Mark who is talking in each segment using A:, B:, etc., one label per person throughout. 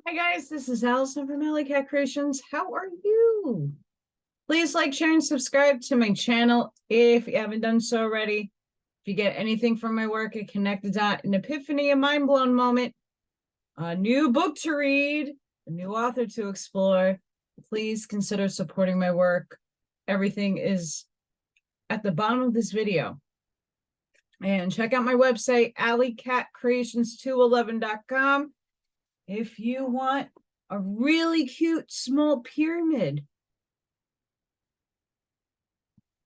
A: Hi guys, this is Allison from AllyKatkreations. How are you? Please like, share, and subscribe to my channel if you haven't done so already. If you get anything from my work, a connect a dot, an epiphany, a mind blown moment, a new book to read, a new author to explore, please consider supporting my work. Everything is at the bottom of this video. And check out my website, AllyKatzkreations211.com. if you want a really cute small pyramid,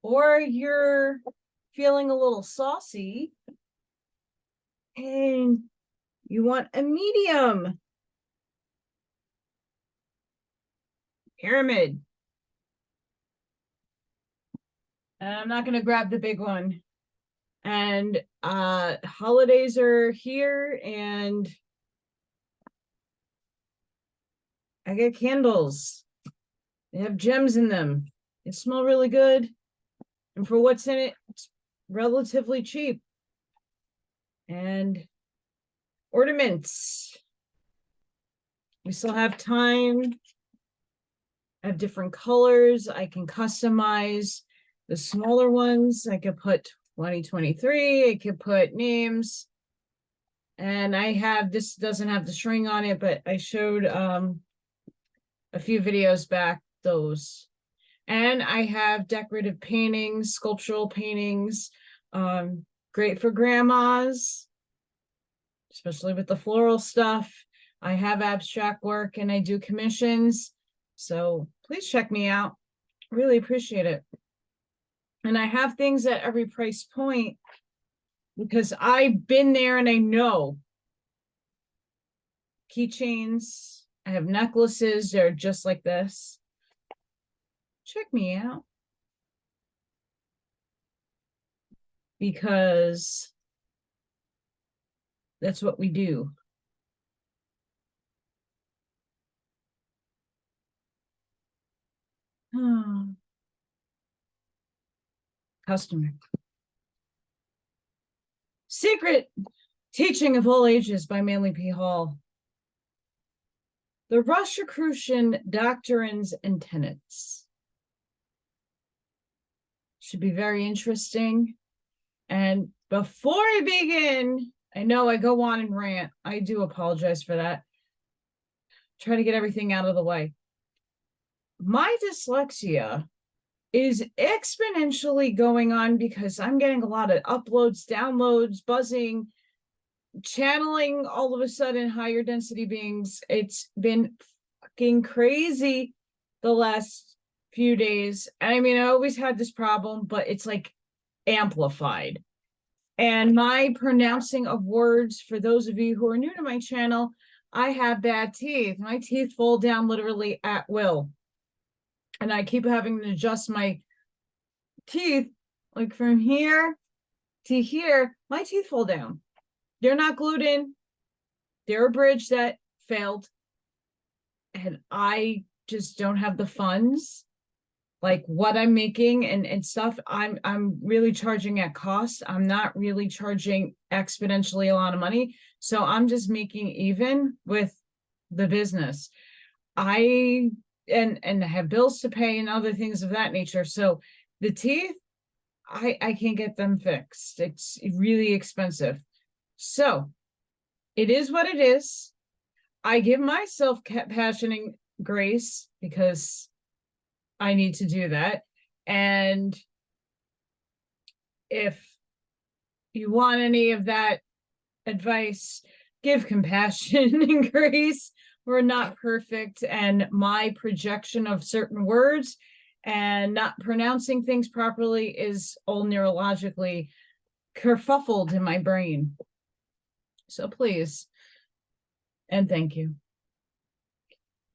A: or you're feeling a little saucy and you want a medium pyramid. And I'm not going to grab the big one. And holidays are here, and I get candles. They have gems in them. They smell really good. And for what's in it, it's relatively cheap. And ornaments. We still have time. I have different colors. I can customize the smaller ones. I could put 2023. I could put names. And I have, this doesn't have the string on it, but I showed a few videos back those. And I have decorative paintings, sculptural paintings, great for grandmas, especially with the floral stuff. I have abstract work and I do commissions. So please check me out. Really appreciate it. And I have things at every price point because I've been there and I know. Keychains, I have necklaces, they're just like this. Check me out. Because that's what we do. Oh. Customer. Secret Teaching of All Ages by Manly P. Hall. The Rosicrucian Doctrines and Tenets. Should be very interesting. And before I begin, I know I go on and rant. I do apologize for that. Try to get everything out of the way. My dyslexia is exponentially going on because I'm getting a lot of uploads, downloads, buzzing, channeling all of a sudden higher density beings. It's been fucking crazy the last few days. I mean, I always had this problem, but it's like amplified. And my pronouncing of words, for those of you who are new to my channel, I have bad teeth. My teeth fall down literally at will. And I keep having to adjust my teeth, like from here to here, my teeth fall down. They're not glued in. They're a bridge that failed. And I just don't have the funds. Like what I'm making and stuff, I'm really charging at cost. I'm not really charging exponentially a lot of money. So I'm just making even with the business. I have bills to pay and other things of that nature. So the teeth, I can't get them fixed. It's really expensive. So it is what it is. I give myself compassion and grace because I need to do that. And if you want any of that advice, give compassion and grace. We're not perfect. And my projection of certain words and not pronouncing things properly is all neurologically kerfuffled in my brain. So please, and thank you.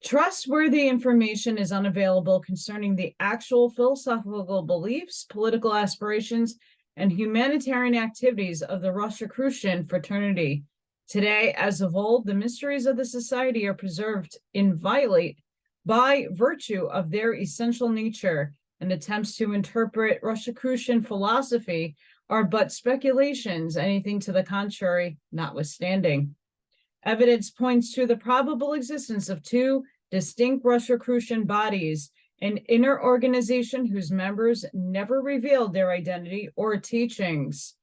A: Trustworthy information is unavailable concerning the actual philosophical beliefs, political aspirations, and humanitarian activities of the Rosicrucian fraternity. Today, as of old, the mysteries of the society are preserved inviolate by virtue of their essential nature, and attempts to interpret Rosicrucian philosophy are but speculations, anything to the contrary notwithstanding. Evidence points to the probable existence of two distinct Rosicrucian bodies, an inner organization whose members never revealed their identity or teachings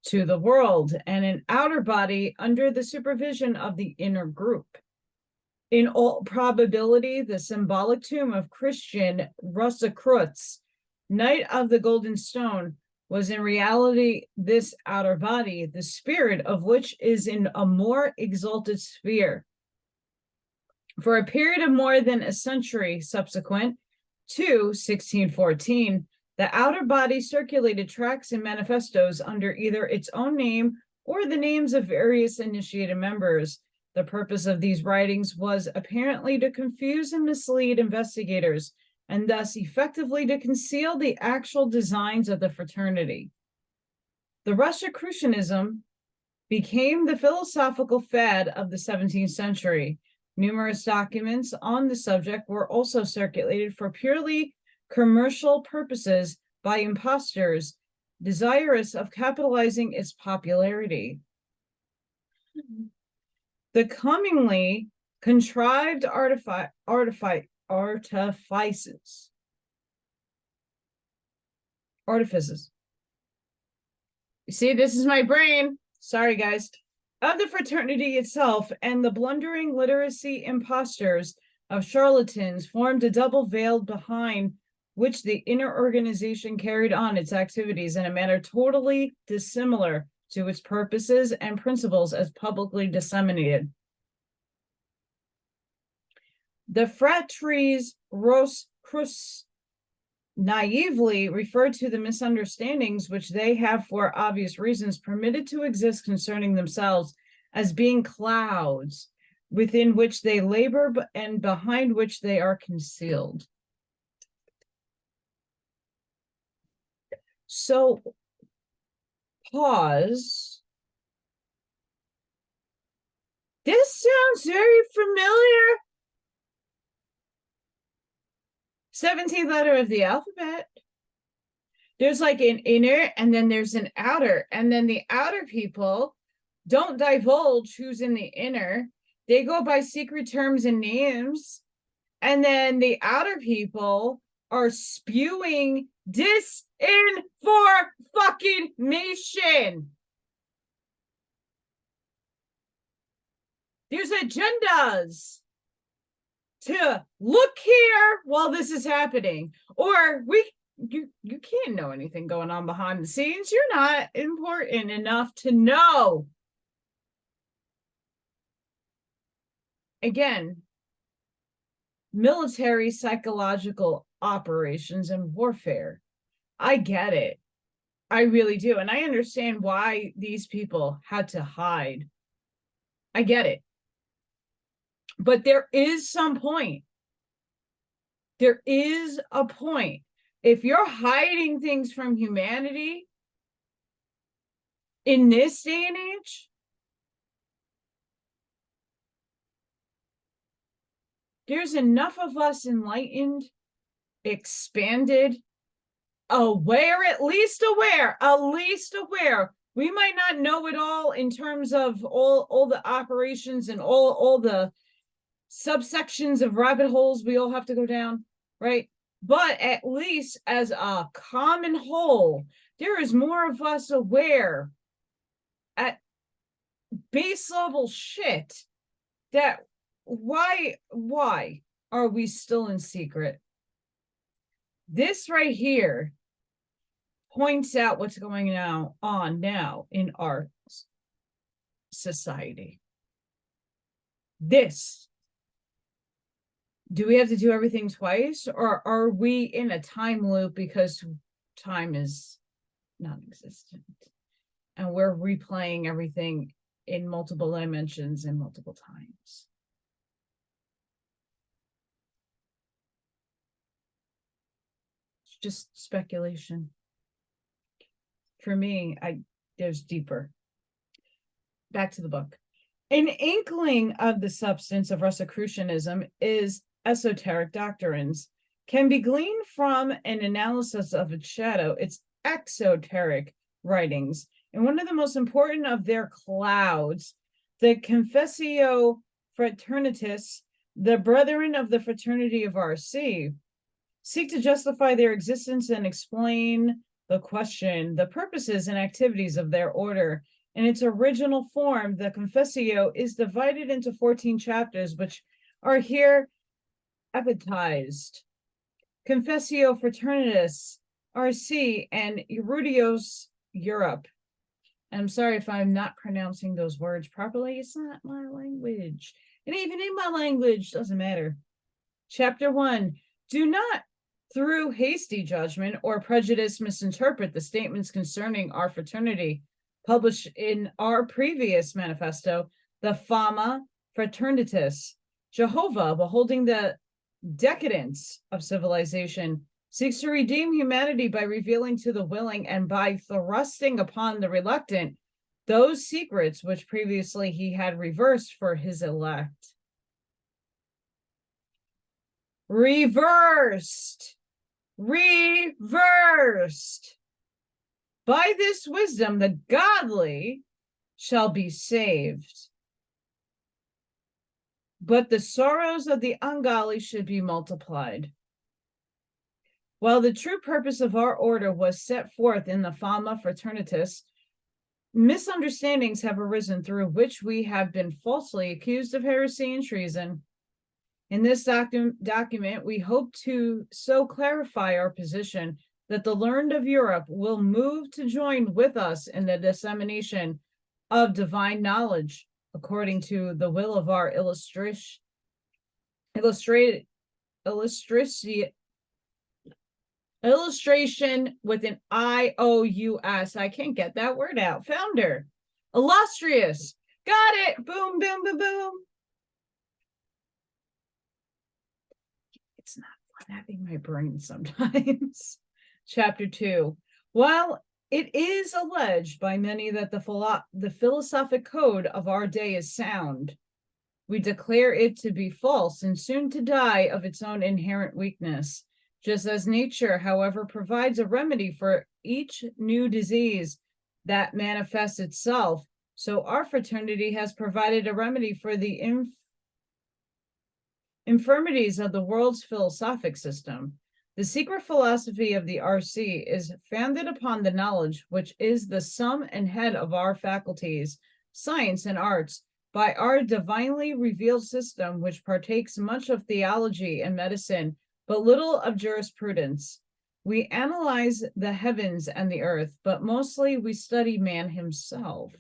A: to the world, and an outer body under the supervision of the inner group. In all probability, the symbolic tomb of Christian Rosicrucian, Knight of the Golden Stone, was in reality this outer body, the spirit of which is in a more exalted sphere. For a period of more than a century subsequent to 1614, the outer body circulated tracts and manifestos under either its own name or the names of various initiated members. The purpose of these writings was apparently to confuse and mislead investigators, and thus effectively to conceal the actual designs of the fraternity. The Rosicrucianism became the philosophical fad of the 17th century. Numerous documents on the subject were also circulated for purely commercial purposes by impostors desirous of capitalizing its popularity. The cunningly contrived artifices. You see, this is my brain. Sorry, guys. Of the fraternity itself and the blundering literacy impostors of charlatans formed a double veil behind which the inner organization carried on its activities in a manner totally dissimilar to its purposes and principles as publicly disseminated. The fratres Rosicrucians naively refer to the misunderstandings which they have, for obvious reasons, permitted to exist concerning themselves as being clouds within which they labor and behind which they are concealed. So, pause. This sounds very familiar. 17th letter of the alphabet. There's like an inner and then there's an outer, and then the outer people don't divulge who's in the inner. They go by secret terms and names, and then the outer people are spewing disinformation. There's agendas to look here while this is happening, or you can't know anything going on behind the scenes. You're not important enough to know. Again, military psychological operations and warfare. I get it. I really do. And I understand why these people had to hide. I get it. But there is some point. There is a point. If you're hiding things from humanity in this day and age, there's enough of us enlightened, expanded, aware, at least aware. We might not know it all in terms of all the operations and all the subsections of rabbit holes we all have to go down, right? But at least as a common whole, there is more of us aware at base level shit that why are we still in secret? This right here points out what's going on now in our society. Do we have to do everything twice, or are we in a time loop because time is non-existent and we're replaying everything in multiple dimensions and multiple times? It's just speculation. For me, there's deeper. Back to the book. An inkling of the substance of Rosicrucianism is esoteric doctrines, can be gleaned from an analysis of its shadow, its exoteric writings. And one of the most important of their clouds, The Confessio Fraternitas, the brethren of the fraternity of RC, seek to justify their existence and explain the question, the purposes and activities of their order. In its original form, the Confessio is divided into 14 chapters, which are here epitized. Confessio Fraternitas, RC, and Erudios Europe. I'm sorry if I'm not pronouncing those words properly. It's not my language. And even in my language, doesn't matter. Chapter 1. Do not, through hasty judgment or prejudice, misinterpret the statements concerning our fraternity published in our previous manifesto, the Fama Fraternitas. Jehovah, beholding the decadence of civilization, seeks to redeem humanity by revealing to the willing and by thrusting upon the reluctant those secrets which previously he had reversed for his elect. Reversed. By this wisdom, the godly shall be saved, but the sorrows of the ungodly should be multiplied. While the true purpose of our order was set forth in the Fama Fraternitas, misunderstandings have arisen through which we have been falsely accused of heresy and treason. In this document, we hope to so clarify our position that the learned of Europe will move to join with us in the dissemination of divine knowledge according to the will of our illustration with an IOUS. I can't get that word out. Founder. Illustrious. Got it. Boom, boom, boom, boom. It's not fun having my brain sometimes. Chapter 2. While it is alleged by many that the philosophic code of our day is sound, we declare it to be false and soon to die of its own inherent weakness. Just as nature, however, provides a remedy for each new disease that manifests itself, so our fraternity has provided a remedy for the infirmities of the world's philosophic system. The secret philosophy of the RC is founded upon the knowledge which is the sum and head of our faculties, science and arts, by our divinely revealed system, which partakes much of theology and medicine, but little of jurisprudence. We analyze the heavens and the earth, but mostly we study man himself.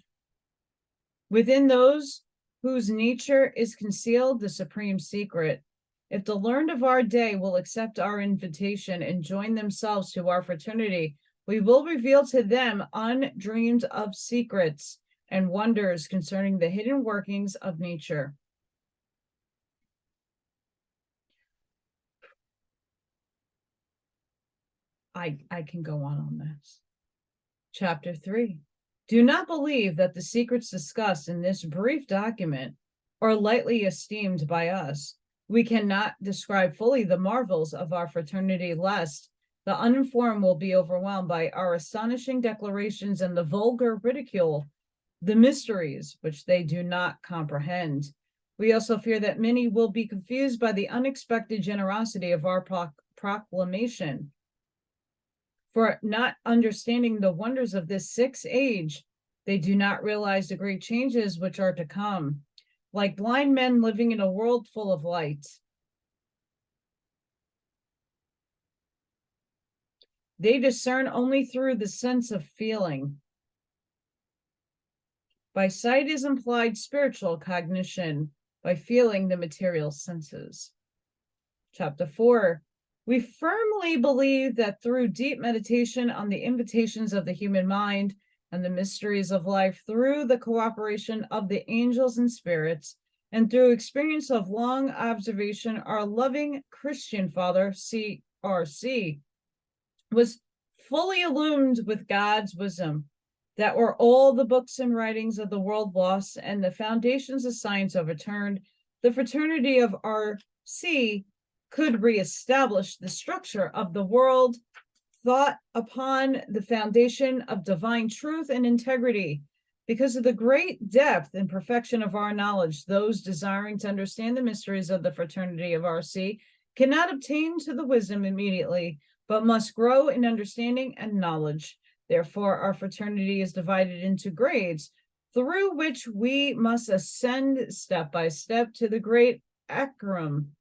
A: Within those whose nature is concealed the supreme secret, if the learned of our day will accept our invitation and join themselves to our fraternity, we will reveal to them undreamed of secrets and wonders concerning the hidden workings of nature. I can go on this. Chapter 3. Do not believe that the secrets discussed in this brief document are lightly esteemed by us. We cannot describe fully the marvels of our fraternity, lest the uninformed will be overwhelmed by our astonishing declarations and the vulgar ridicule the mysteries which they do not comprehend. We also fear that many will be confused by the unexpected generosity of our proclamation. For not understanding the wonders of this sixth age, they do not realize the great changes which are to come. Like blind men living in a world full of light, they discern only through the sense of feeling. By sight is implied spiritual cognition, by feeling the material senses. Chapter 4. We firmly believe that through deep meditation on the invitations of the human mind and the mysteries of life, through the cooperation of the angels and spirits, and through experience of long observation, our loving Christian Father, CRC, was fully illumined with God's wisdom, that were all the books and writings of the world lost and the foundations of science overturned, the fraternity of RC could reestablish the structure of the world thought upon the foundation of divine truth and integrity. Because of the great depth and perfection of our knowledge, those desiring to understand the mysteries of the fraternity of RC cannot obtain to the wisdom immediately, but must grow in understanding and knowledge. Therefore, our fraternity is divided into grades, through which we must ascend step by step to the great Akram.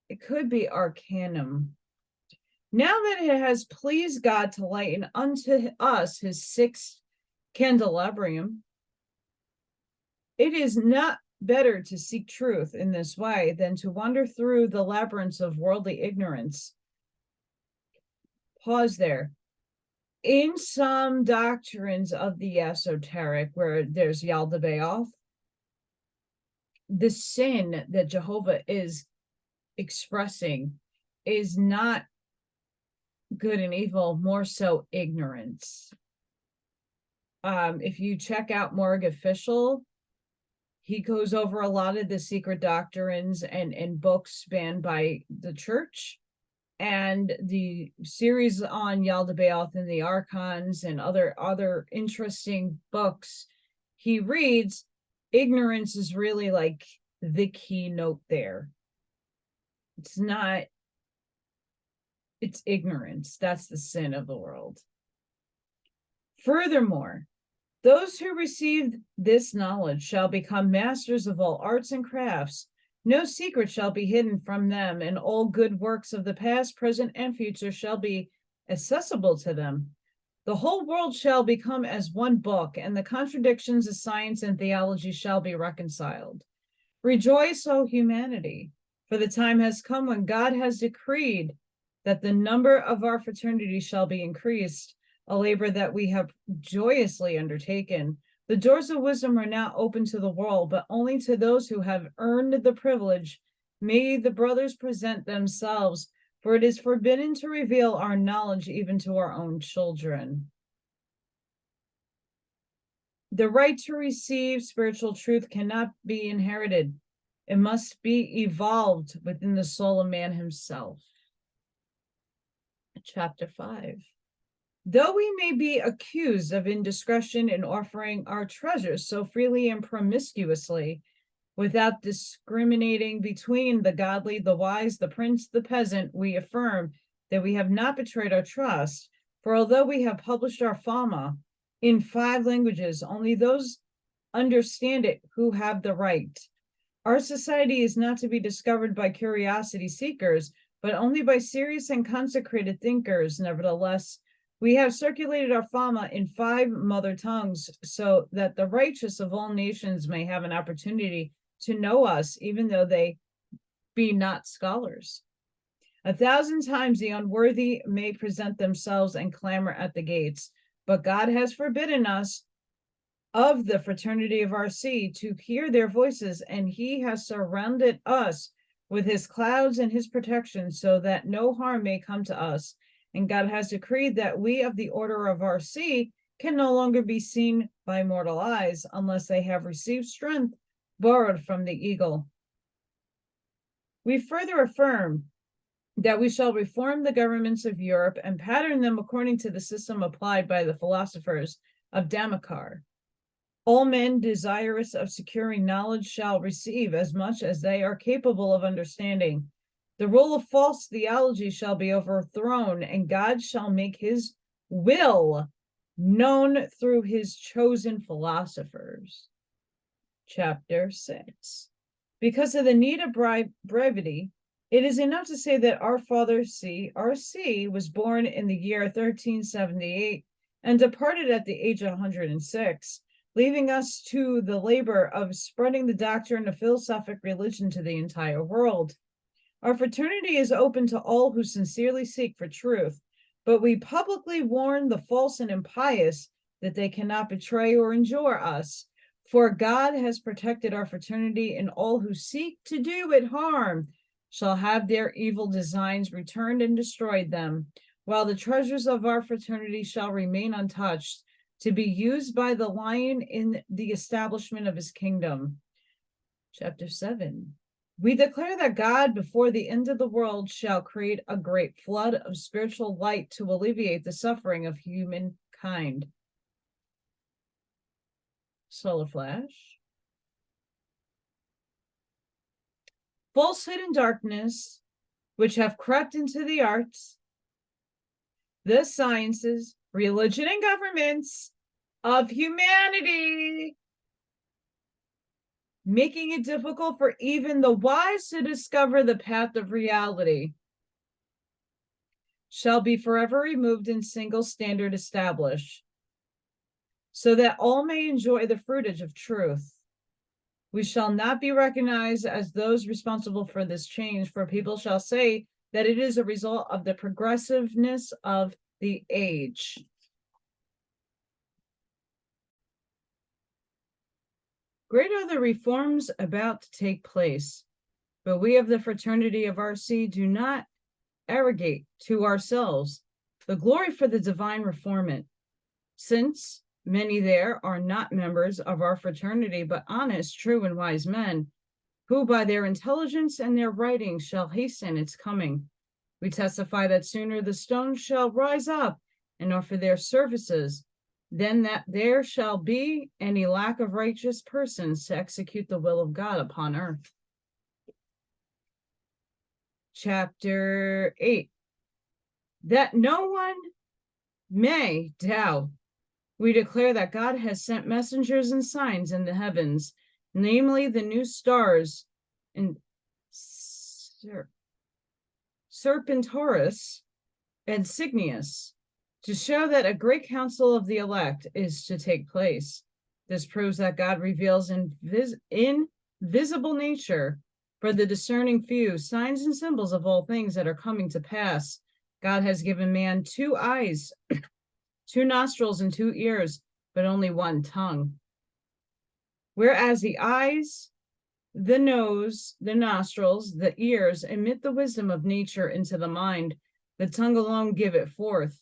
A: It could be Arcanum. Now that it has pleased God to lighten unto us his sixth candelabrum, it is not better to seek truth in this way than to wander through the labyrinths of worldly ignorance. Pause there. In some doctrines of the esoteric, where there's Yaldabaoth, the sin that Jehovah is expressing is not good and evil, more so ignorance. If you check out Morg Official, he goes over a lot of the secret doctrines and books banned by the church, and the series on Yaldabaoth and the Archons and other interesting books he reads. Ignorance is really like the keynote there. It's not, it's ignorance. That's the sin of the world. Furthermore, those who receive this knowledge shall become masters of all arts and crafts. No secret shall be hidden from them, and all good works of the past, present, and future shall be accessible to them. The whole world shall become as one book, and the contradictions of science and theology shall be reconciled. Rejoice, O humanity, for the time has come when God has decreed that the number of our fraternity shall be increased, a labor that we have joyously undertaken. The doors of wisdom are now open to the world, but only to those who have earned the privilege. May the brothers present themselves, for it is forbidden to reveal our knowledge even to our own children. The right to receive spiritual truth cannot be inherited. It must be evolved within the soul of man himself. Chapter 5. Though we may be accused of indiscretion in offering our treasures so freely and promiscuously, without discriminating between the godly, the wise, the prince, the peasant, we affirm that we have not betrayed our trust. For although we have published our fama in 5 languages, only those understand it who have the right. Our society is not to be discovered by curiosity seekers, but only by serious and consecrated thinkers. Nevertheless, we have circulated our fama in 5 mother tongues, so that the righteous of all nations may have an opportunity to know us, even though they be not scholars. 1,000 times the unworthy may present themselves and clamor at the gates, but God has forbidden us of the fraternity of RC to hear their voices, and he has surrounded us with his clouds and his protection, so that no harm may come to us. And God has decreed that we of the order of RC can no longer be seen by mortal eyes unless they have received strength borrowed from the eagle. We further affirm that we shall reform the governments of Europe and pattern them according to the system applied by the philosophers of Damakar. All men desirous of securing knowledge shall receive as much as they are capable of understanding. The rule of false theology shall be overthrown, and God shall make his will known through his chosen philosophers. Chapter 6. Because of the need of brevity, it is enough to say that our father R.C. was born in the year 1378 and departed at the age of 106, leaving us to the labor of spreading the doctrine of philosophic religion to the entire world. Our fraternity is open to all who sincerely seek for truth, but we publicly warn the false and impious that they cannot betray or injure us, for God has protected our fraternity, and all who seek to do it harm shall have their evil designs returned and destroyed them, while the treasures of our fraternity shall remain untouched, to be used by the lion in the establishment of his kingdom. Chapter 7. We declare that God, before the end of the world, shall create a great flood of spiritual light to alleviate the suffering of humankind. Solar flash. Falsehood and darkness, which have crept into the arts, the sciences, religion, and governments of humanity, making it difficult for even the wise to discover the path of reality, shall be forever removed and single standard established, so that all may enjoy the fruitage of truth. We shall not be recognized as those responsible for this change, for people shall say that it is a result of the progressiveness of the age. Great are the reforms about to take place, but we of the fraternity of RC do not arrogate to ourselves the glory for the divine reformant, since many there are not members of our fraternity, but honest, true, and wise men, who by their intelligence and their writings shall hasten its coming. We testify that sooner the stones shall rise up and offer their services than that there shall be any lack of righteous persons to execute the will of God upon earth. Chapter 8. That no one may doubt, we declare that God has sent messengers and signs in the heavens, namely the new stars in Serpentaurus and Cygnus, to show that a great council of the elect is to take place. This proves that God reveals invisible nature for the discerning few, signs and symbols of all things that are coming to pass. God has given man 2 eyes, 2 nostrils, and 2 ears, but only 1 tongue. Whereas the eyes, the nose, the nostrils, the ears emit the wisdom of nature into the mind, the tongue alone give it forth.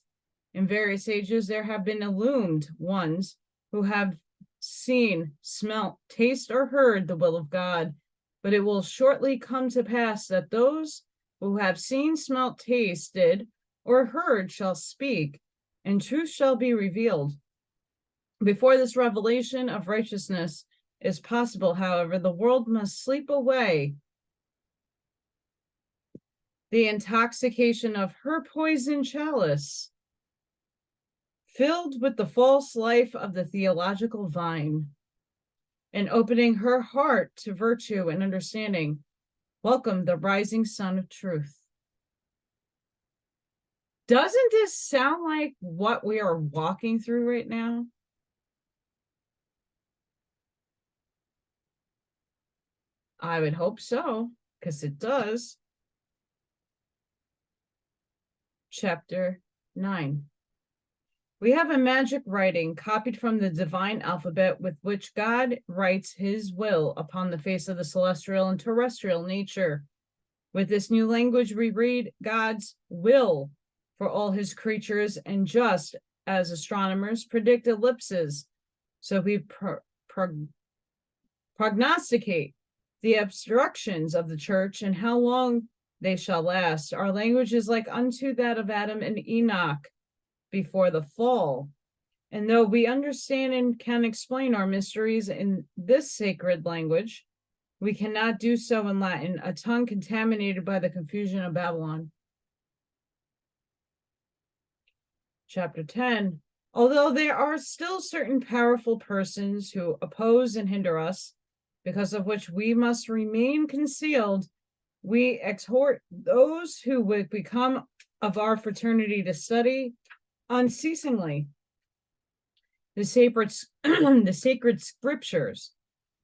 A: In various ages there have been illumined ones who have seen, smelt, tasted, or heard the will of God, but it will shortly come to pass that those who have seen, smelt, tasted, or heard shall speak, and truth shall be revealed. Before this revelation of righteousness is possible, however, the world must sleep away the intoxication of her poison chalice, filled with the false life of the theological vine, and opening her heart to virtue and understanding, welcome the rising sun of truth. Doesn't this sound like what we are walking through right now? I would hope so, because it does. Chapter 9. We have a magic writing copied from the divine alphabet with which God writes his will upon the face of the celestial and terrestrial nature. With this new language, we read God's will for all his creatures, and just as astronomers predict eclipses, so we prognosticate the obstructions of the church and how long they shall last. Our language is like unto that of Adam and Enoch before the fall. And though we understand and can explain our mysteries in this sacred language, we cannot do so in Latin, a tongue contaminated by the confusion of Babylon. Chapter 10. Although there are still certain powerful persons who oppose and hinder us, because of which we must remain concealed, we exhort those who would become of our fraternity to study unceasingly the sacred scriptures.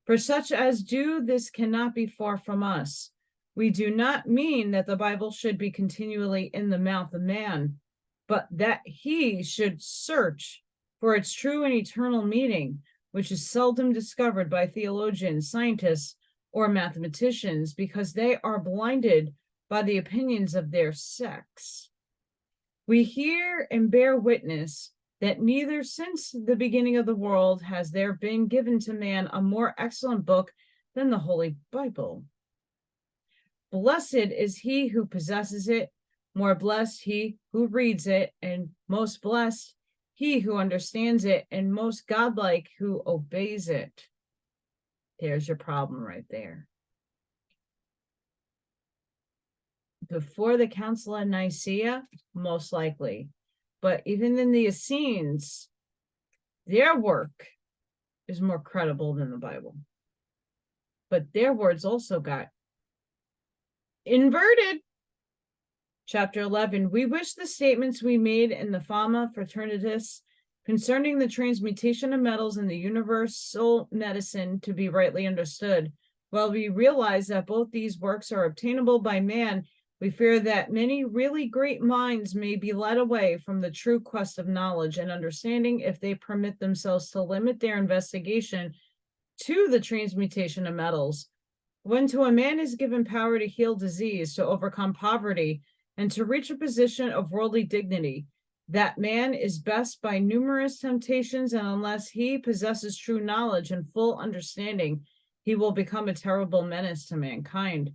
A: For such as do this cannot be far from us. We do not mean that the Bible should be continually in the mouth of man, but that he should search for its true and eternal meaning, which is seldom discovered by theologians, scientists, or mathematicians, because they are blinded by the opinions of their sects. We hear and bear witness that neither since the beginning of the world has there been given to man a more excellent book than the Holy Bible. Blessed is he who possesses it, more blessed he who reads it, and most blessed he who understands it, and most godlike who obeys it. There's your problem right there. Before the Council of Nicaea, most likely. But even in the Essenes, their work is more credible than the Bible. But their words also got inverted. Chapter 11, we wish the statements we made in the Fama Fraternitas concerning the transmutation of metals in the universal medicine to be rightly understood. While we realize that both these works are obtainable by man, we fear that many really great minds may be led away from the true quest of knowledge and understanding if they permit themselves to limit their investigation to the transmutation of metals. When to a man is given power to heal disease, to overcome poverty, and to reach a position of worldly dignity, that man is best by numerous temptations, and unless he possesses true knowledge and full understanding, he will become a terrible menace to mankind.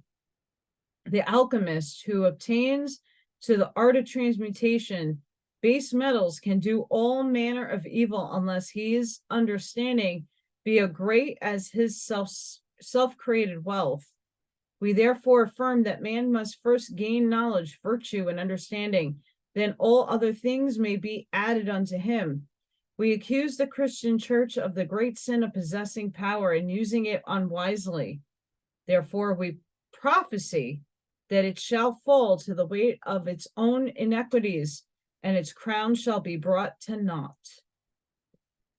A: The alchemist who obtains to the art of transmutation base metals can do all manner of evil unless his understanding be as great as his self-created wealth. We therefore affirm that man must first gain knowledge, virtue, and understanding, then all other things may be added unto him. We accuse the Christian church of the great sin of possessing power and using it unwisely. Therefore, we prophesy that it shall fall to the weight of its own iniquities, and its crown shall be brought to naught.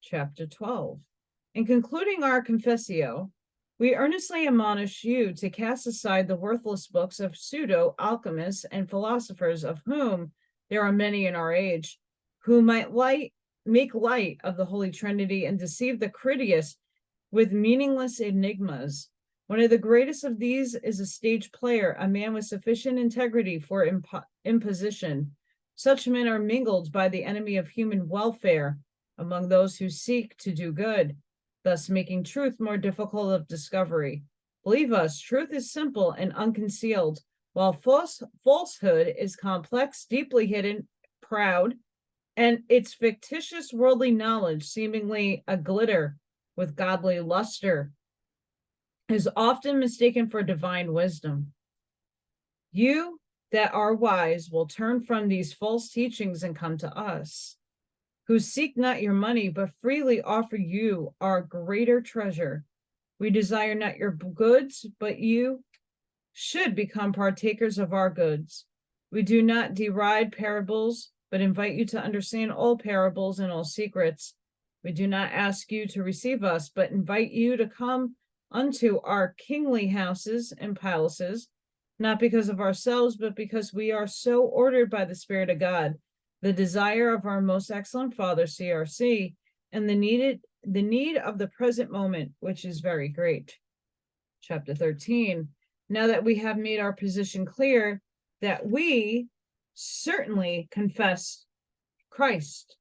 A: Chapter 12. In concluding our confessio, we earnestly admonish you to cast aside the worthless books of pseudo-alchemists and philosophers, of whom there are many in our age, who might make light of the Holy Trinity and deceive the critics with meaningless enigmas. One of the greatest of these is a stage player, a man with sufficient integrity for imposition. Such men are mingled by the enemy of human welfare among those who seek to do good, thus making truth more difficult of discovery. Believe us, truth is simple and unconcealed, while falsehood is complex, deeply hidden, proud, and its fictitious worldly knowledge, seemingly a glitter with godly luster, is often mistaken for divine wisdom. You that are wise will turn from these false teachings and come to us, who seek not your money, but freely offer you our greater treasure. We desire not your goods, but you should become partakers of our goods. We do not deride parables, but invite you to understand all parables and all secrets. We do not ask you to receive us, but invite you to come unto our kingly houses and palaces, not because of ourselves, but because we are so ordered by the Spirit of God, the desire of our most excellent Father, CRC, and the need of the present moment, which is very great. Chapter 13. Now that we have made our position clear, that we certainly confess Christ,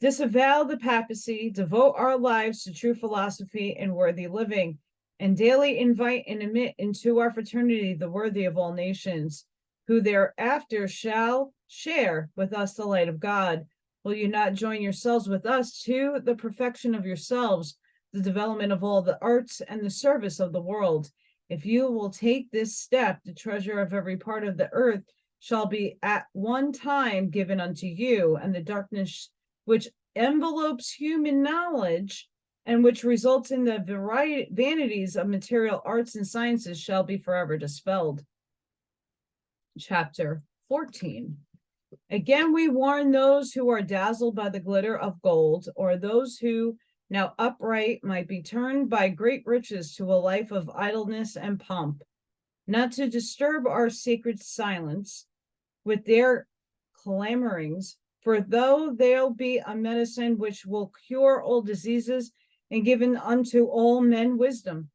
A: disavow the papacy, devote our lives to true philosophy and worthy living, and daily invite and admit into our fraternity the worthy of all nations, who thereafter shall share with us the light of God. Will you not join yourselves with us to the perfection of yourselves, the development of all the arts, and the service of the world? If you will take this step, the treasure of every part of the earth shall be at one time given unto you, and the darkness which envelopes human knowledge and which results in the vanities of material arts and sciences shall be forever dispelled. Chapter 14. Again, we warn those who are dazzled by the glitter of gold, or those who, now upright, might be turned by great riches to a life of idleness and pomp, not to disturb our sacred silence with their clamorings, for though they'll be a medicine which will cure all diseases and given unto all men wisdom,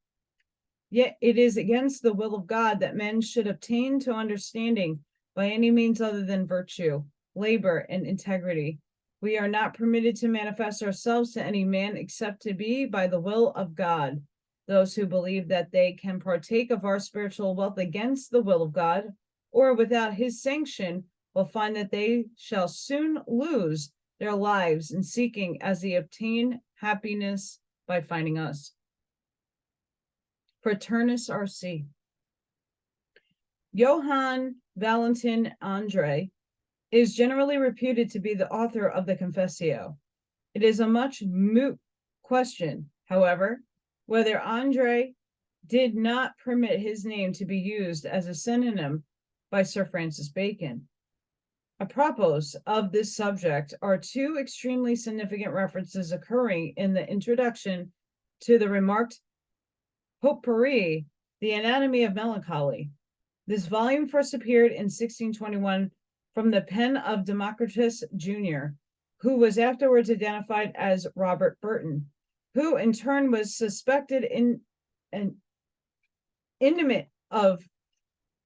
A: yet it is against the will of God that men should obtain to understanding by any means other than virtue, labor, and integrity. We are not permitted to manifest ourselves to any man except to be by the will of God. Those who believe that they can partake of our spiritual wealth against the will of God or without his sanction will find that they shall soon lose their lives in seeking as they obtain happiness by finding us. Fraternus RC. Johann Valentin Andre is generally reputed to be the author of the Confessio. It is a much moot question, however, whether Andre did not permit his name to be used as a synonym by Sir Francis Bacon. Apropos of this subject are two extremely significant references occurring in the introduction to the remarked Potpourri, The Anatomy of Melancholy. This volume first appeared in 1621 from the pen of Democritus Jr., who was afterwards identified as Robert Burton, who in turn was suspected in an intimate of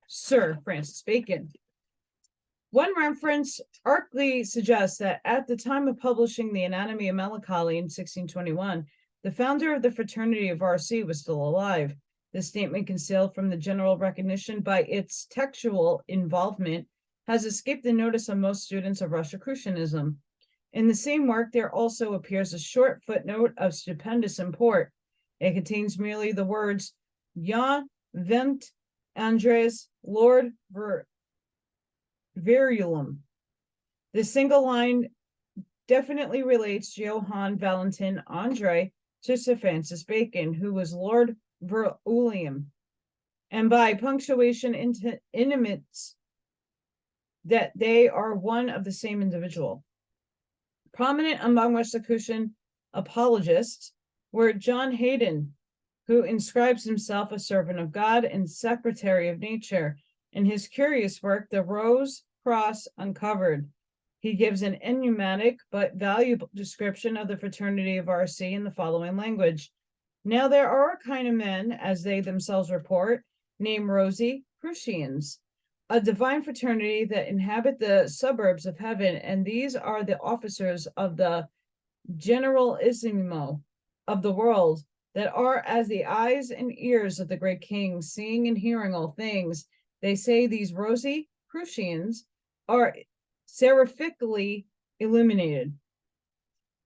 A: Sir Francis Bacon. One reference artfully suggests that at the time of publishing The Anatomy of Melancholy in 1621, the founder of the fraternity of RC was still alive. This statement, concealed from the general recognition by its textual involvement, has escaped the notice of most students of Rosicrucianism. In the same work, there also appears a short footnote of stupendous import. It contains merely the words, Ja vent Andres Lord Virulum. This single line definitely relates Johann Valentin Andre to Sir Francis Bacon, who was Lord Virulum, and by punctuation intimates that they are one of the same individual. Prominent among Rosicrucian apologists were John Hayden, who inscribes himself a servant of God and secretary of nature. In his curious work, The Rose Cross Uncovered, he gives an enigmatic but valuable description of the fraternity of RC in the following language. Now there are a kind of men, as they themselves report, named Rosicrucians, a divine fraternity that inhabit the suburbs of heaven, and these are the officers of the generalissimo of the world, that are as the eyes and ears of the great king, seeing and hearing all things. They say these Rosicrucians are seraphitically illuminated.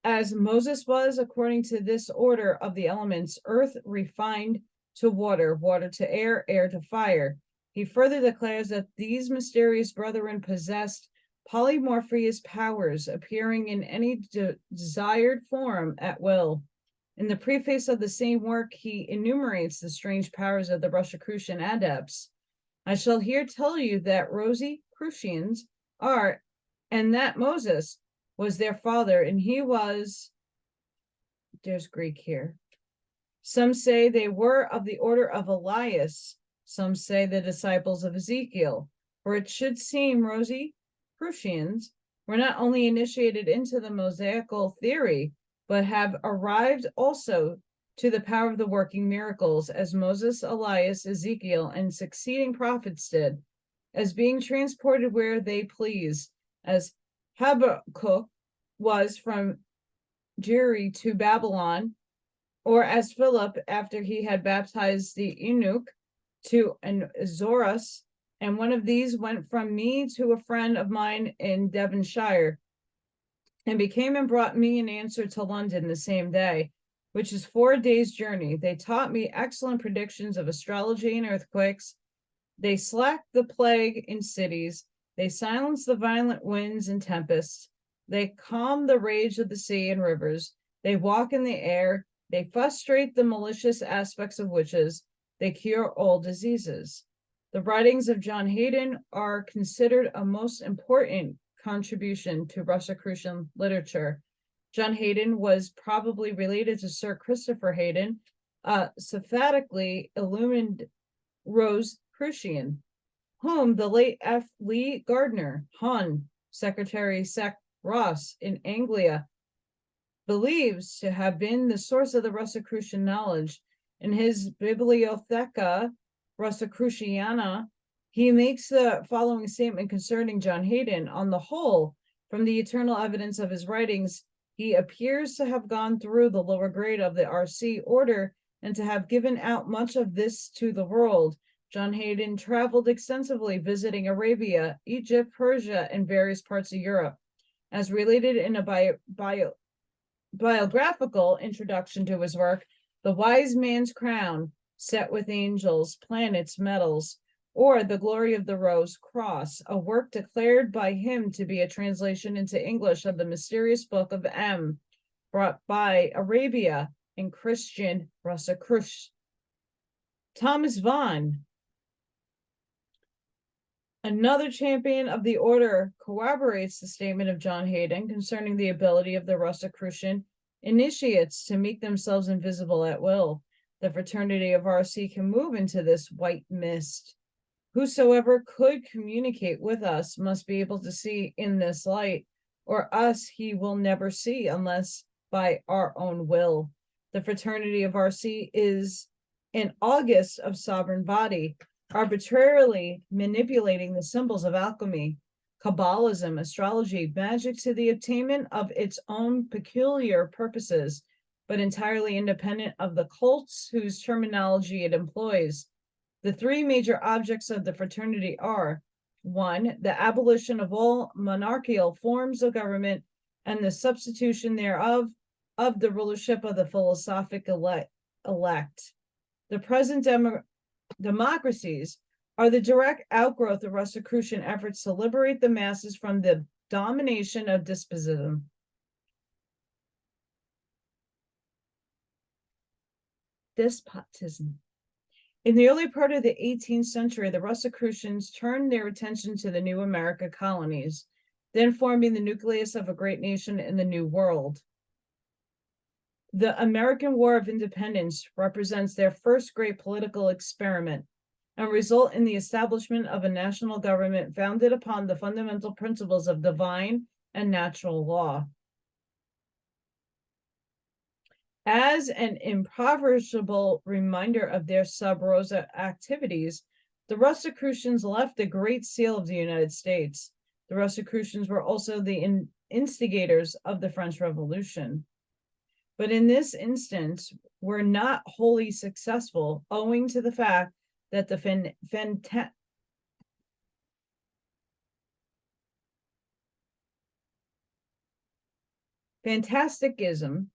A: As Moses was, according to this order of the elements, earth refined to water, water to air, air to fire. He further declares that these mysterious brethren possessed polymorphous powers, appearing in any desired form at will. In the preface of the same work, he enumerates the strange powers of the Rosicrucian adepts. I shall here tell you that Rosicrucians are, and that Moses was their father, and he was, there's Greek here. Some say they were of the order of Elias, some say the disciples of Ezekiel, for it should seem Rosicrucians were not only initiated into the Mosaical theory, but have arrived also to the power of the working miracles, as Moses, Elias, Ezekiel, and succeeding prophets did, as being transported where they please, as Habakkuk was from Jeri to Babylon, or as Philip, after he had baptized the eunuch, to Azotus, and one of these went from me to a friend of mine in Devonshire, and became and brought me an answer to London the same day, which is 4 days' journey. They taught me excellent predictions of astrology and earthquakes. They slacked the plague in cities. They silenced the violent winds and tempests. They calm the rage of the sea and rivers. They walk in the air. They frustrate the malicious aspects of witches. They cure all diseases. The writings of John Hayden are considered a most important contribution to Rosicrucian literature. John Hayden was probably related to Sir Christopher Hayden, a Sephatically illumined Rosicrucian, whom the late F. Lee Gardner, Hun, Secretary Sec. Ross in Anglia, believes to have been the source of the Rosicrucian knowledge. In his Bibliotheca Rosicruciana, he makes the following statement concerning John Hayden. On the whole, from the eternal evidence of his writings, he appears to have gone through the lower grade of the RC order and to have given out much of this to the world. John Hayden traveled extensively, visiting Arabia, Egypt, Persia, and various parts of Europe. As related in a biographical introduction to his work, The Wise Man's Crown, Set with Angels, Planets, Metals, or The Glory of the Rose Cross, a work declared by him to be a translation into English of the mysterious book of M, brought by Arabia and Christian Rosicrucian. Thomas Vaughan, another champion of the order, corroborates the statement of John Hayden concerning the ability of the Rosicrucian initiates to make themselves invisible at will. The fraternity of RC can move into this white mist. Whosoever could communicate with us must be able to see in this light, or us he will never see unless by our own will. The fraternity of RC is an August of sovereign body, arbitrarily manipulating the symbols of alchemy, Kabbalism, astrology, magic to the attainment of its own peculiar purposes, but entirely independent of the cults whose terminology it employs. The three major objects of the fraternity are: 1, the abolition of all monarchical forms of government and the substitution thereof of the rulership of the philosophic elect. The present democracies are the direct outgrowth of Rosicrucian efforts to liberate the masses from the domination of despotism. In the early part of the 18th century, the Rosicrucians turned their attention to the new America colonies, then forming the nucleus of a great nation in the New World. The American War of Independence represents their first great political experiment and result in the establishment of a national government founded upon the fundamental principles of divine and natural law. As an impoverishable reminder of their sub rosa activities, the Rosicrucians left the Great Seal of the United States. The Rosicrucians were also the instigators of the French Revolution, but in this instance were not wholly successful, owing to the fact that the fantasticism,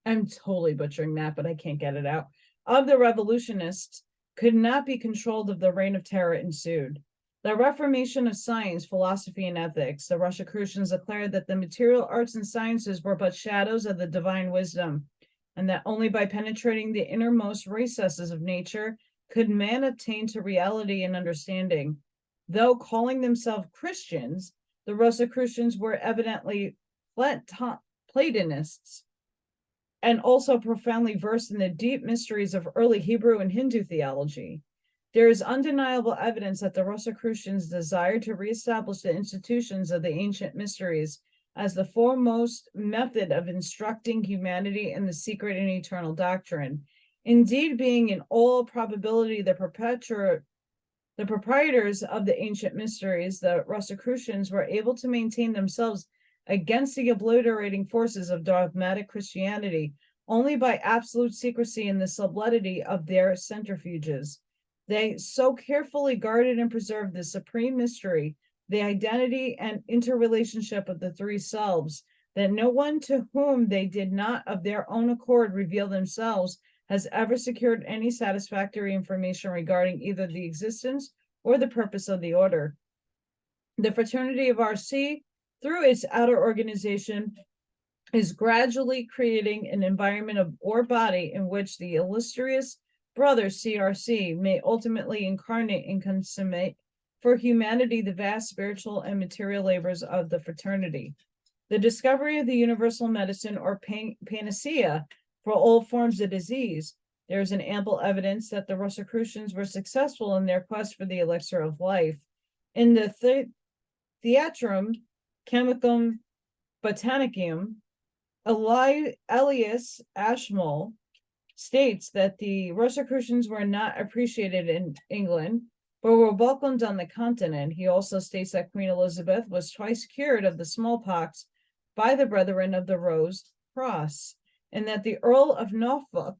A: I'm totally butchering that, but I can't get it out, of the revolutionists could not be controlled if the reign of terror ensued. The reformation of science, philosophy, and ethics, the Rosicrucians declared that the material arts and sciences were but shadows of the divine wisdom, and that only by penetrating the innermost recesses of nature could man attain to reality and understanding. Though calling themselves Christians, the Rosicrucians were evidently Platonists, and also profoundly versed in the deep mysteries of early Hebrew and Hindu theology. There is undeniable evidence that the Rosicrucians desired to reestablish the institutions of the ancient mysteries as the foremost method of instructing humanity in the secret and eternal doctrine. Indeed, being in all probability the proprietors of the ancient mysteries, the Rosicrucians were able to maintain themselves against the obliterating forces of dogmatic Christianity only by absolute secrecy and the subtlety of their centrifuges. They so carefully guarded and preserved the supreme mystery, the identity and interrelationship of the three selves, that no one to whom they did not of their own accord reveal themselves has ever secured any satisfactory information regarding either the existence or the purpose of the order. The fraternity of RC, through its outer organization, is gradually creating an environment of or body in which the illustrious brothers CRC may ultimately incarnate and consummate for humanity the vast spiritual and material labors of the fraternity. The discovery of the universal medicine or panacea for all forms of disease. There is an ample evidence that the Rosicrucians were successful in their quest for the elixir of life. In the Theatrum Chemicum Botanicum, Elias Ashmole states that the Rosicrucians were not appreciated in England, but were welcomed on the continent. He also states that Queen Elizabeth was twice cured of the smallpox by the Brethren of the Rose Cross, and that the Earl of Norfolk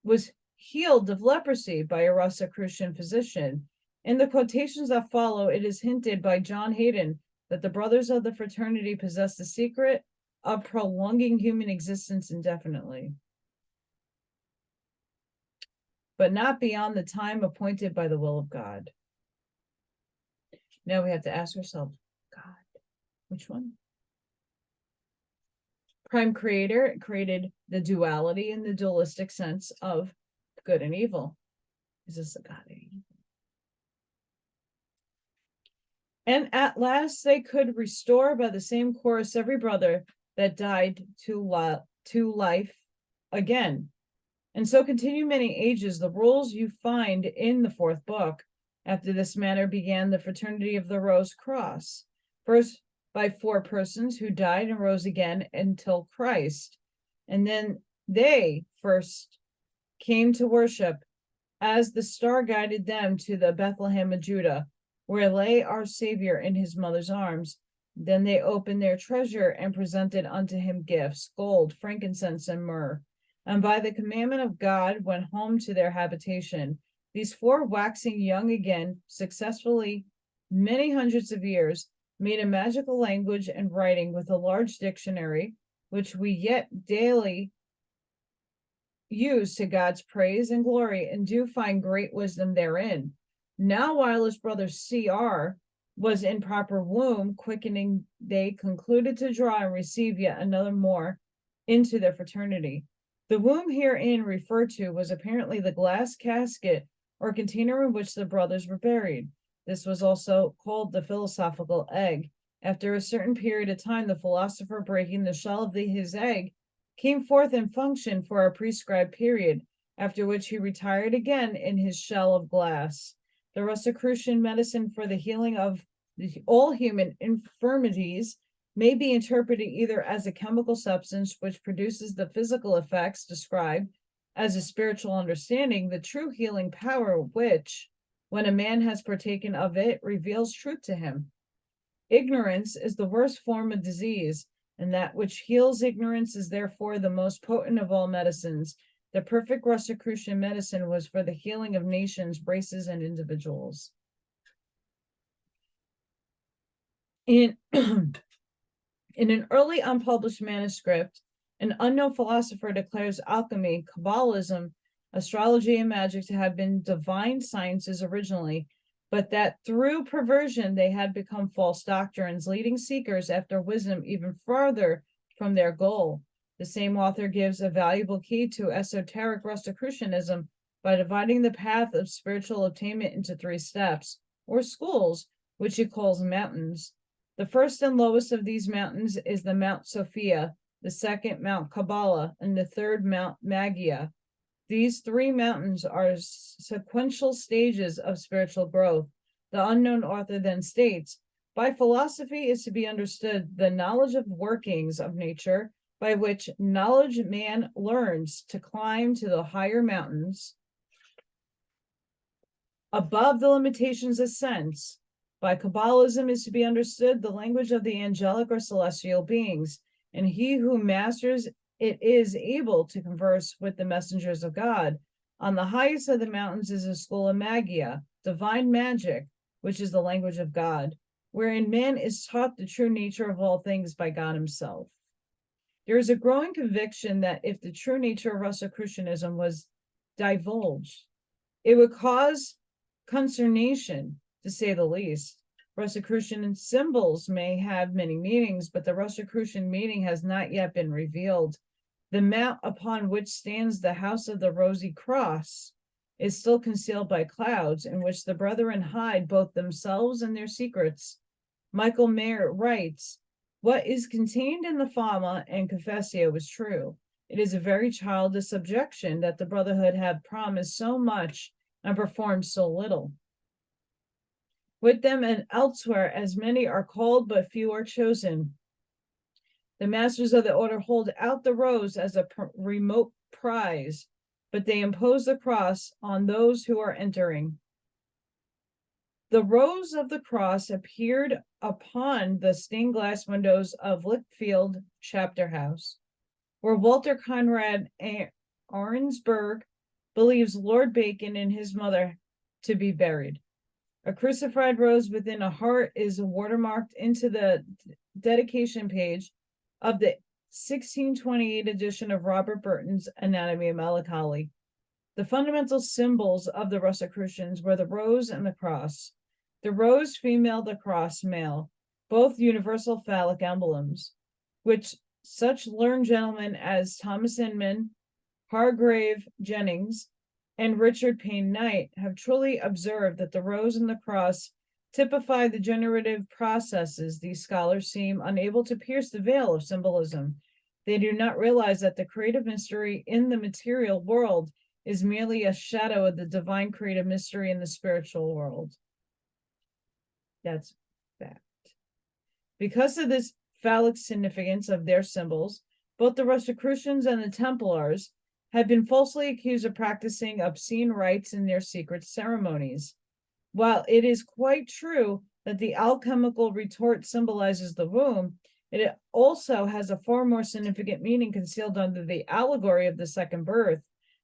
A: was healed of leprosy by a Rosicrucian physician. In the quotations that follow, it is hinted by John Hayden that the brothers of the fraternity possess the secret of prolonging human existence indefinitely, but not beyond the time appointed by the will of God. Now we have to ask ourselves, God, which one? Prime Creator created the duality in the dualistic sense of good and evil. Is this a God and evil? And at last they could restore by the same course every brother that died to life again. And so continue many ages. The rules you find in the fourth book. After this manner began the fraternity of the Rose Cross. First by 4 persons who died and rose again until Christ. And then they first came to worship as the star guided them to the Bethlehem of Judah, where lay our Savior in his mother's arms. Then they opened their treasure and presented unto him gifts, gold, frankincense, and myrrh. And by the commandment of God went home to their habitation. These 4, waxing young again, successfully many hundreds of years, made a magical language and writing with a large dictionary, which we yet daily use to God's praise and glory, and do find great wisdom therein. Now, while his brother CR was in proper womb, quickening, they concluded to draw and receive yet another more into their fraternity. The womb herein referred to was apparently the glass casket or container in which the brothers were buried. This was also called the philosophical egg. After a certain period of time, the philosopher, breaking the shell of his egg, came forth and functioned for a prescribed period, after which he retired again in his shell of glass. The Rosicrucian medicine for the healing of all human infirmities may be interpreted either as a chemical substance which produces the physical effects described, as a spiritual understanding, the true healing power which, when a man has partaken of it, reveals truth to him. Ignorance is the worst form of disease, and that which heals ignorance is therefore the most potent of all medicines. The perfect Rosicrucian medicine was for the healing of nations, races, and individuals. In an early unpublished manuscript, an unknown philosopher declares alchemy, Kabbalism, astrology, and magic to have been divine sciences originally, but that through perversion they had become false doctrines, leading seekers after wisdom even farther from their goal. The same author gives a valuable key to esoteric Rosicrucianism by dividing the path of spiritual attainment into 3 steps, or schools, which he calls mountains. The first and lowest of these mountains is the Mount Sophia, the second Mount Kabbalah, and the third Mount Magia. These 3 mountains are sequential stages of spiritual growth. The unknown author then states, by philosophy is to be understood the knowledge of workings of nature, by which knowledge man learns to climb to the higher mountains above the limitations of sense. By Kabbalism is to be understood the language of the angelic or celestial beings, and he who masters it is able to converse with the messengers of God. On the highest of the mountains is a school of Magia, divine magic, which is the language of God, wherein man is taught the true nature of all things by God himself. There is a growing conviction that if the true nature of Rosicrucianism was divulged, it would cause consternation, to say the least. Rosicrucian symbols may have many meanings, but the Rosicrucian meaning has not yet been revealed. The mount upon which stands the house of the Rosy Cross is still concealed by clouds, in which the brethren hide both themselves and their secrets. Michael Mayer writes, what is contained in the Fama and Confessio is true. It is a very childish objection that the brotherhood have promised so much and performed so little. With them and elsewhere, as many are called, but few are chosen. The masters of the order hold out the rose as a remote prize, but they impose the cross on those who are entering. The rose of the cross appeared upon the stained glass windows of Lichfield Chapter House, where Walter Conrad Arnsberg believes Lord Bacon and his mother to be buried. A crucified rose within a heart is watermarked into the dedication page of the 1628 edition of Robert Burton's Anatomy of Melancholy. The fundamental symbols of the Rosicrucians were the rose and the cross. The rose female, the cross male, both universal phallic emblems, which such learned gentlemen as Thomas Inman, Hargrave Jennings, and Richard Payne Knight have truly observed that the rose and the cross typify the generative processes. These scholars seem unable to pierce the veil of symbolism. They do not realize that the creative mystery in the material world is merely a shadow of the divine creative mystery in the spiritual world. That's fact. Because of this phallic significance of their symbols, both the Rosicrucians and the Templars have been falsely accused of practicing obscene rites in their secret ceremonies. While it is quite true that the alchemical retort symbolizes the womb, it also has a far more significant meaning concealed under the allegory of the second birth.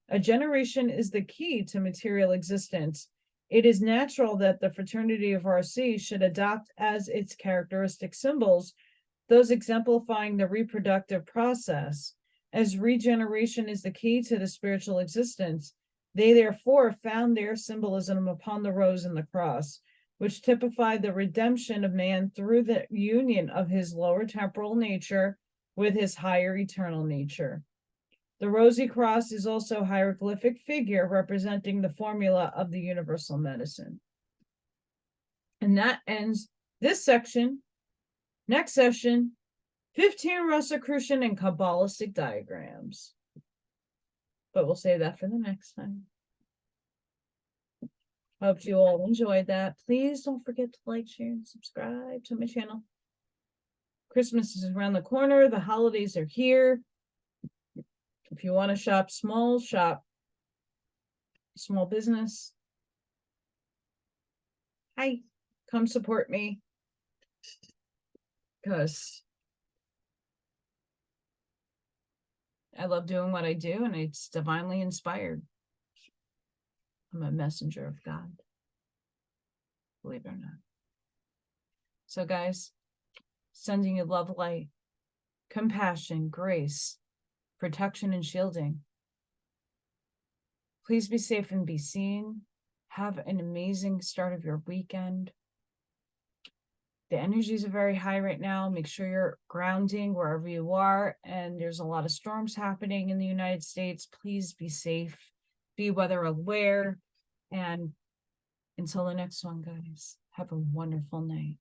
A: A generation is the key to material existence. It is natural that the fraternity of RC should adopt as its characteristic symbols those exemplifying the reproductive process. As regeneration is the key to the spiritual existence, they therefore found their symbolism upon the rose and the cross, which typify the redemption of man through the union of his lower temporal nature with his higher eternal nature. The rosy cross is also a hieroglyphic figure representing the formula of the universal medicine. And that ends this section. Next session, 15 Rosicrucian and Kabbalistic diagrams. But we'll save that for the next time. Hope you all enjoyed that. Please don't forget to like, share, and subscribe to my channel. Christmas is around the corner. The holidays are here. If you want to shop small business. Hi, come support me. Because I love doing what I do and it's divinely inspired. I'm a messenger of God, believe it or not. So guys, sending you love, light, compassion, grace, protection, and shielding. Please be safe and be seen. Have an amazing start of your weekend. The energies are very high right now. Make sure you're grounding wherever you are. And there's a lot of storms happening in the United States. Please be safe, be weather aware. And until the next one, guys, have a wonderful night.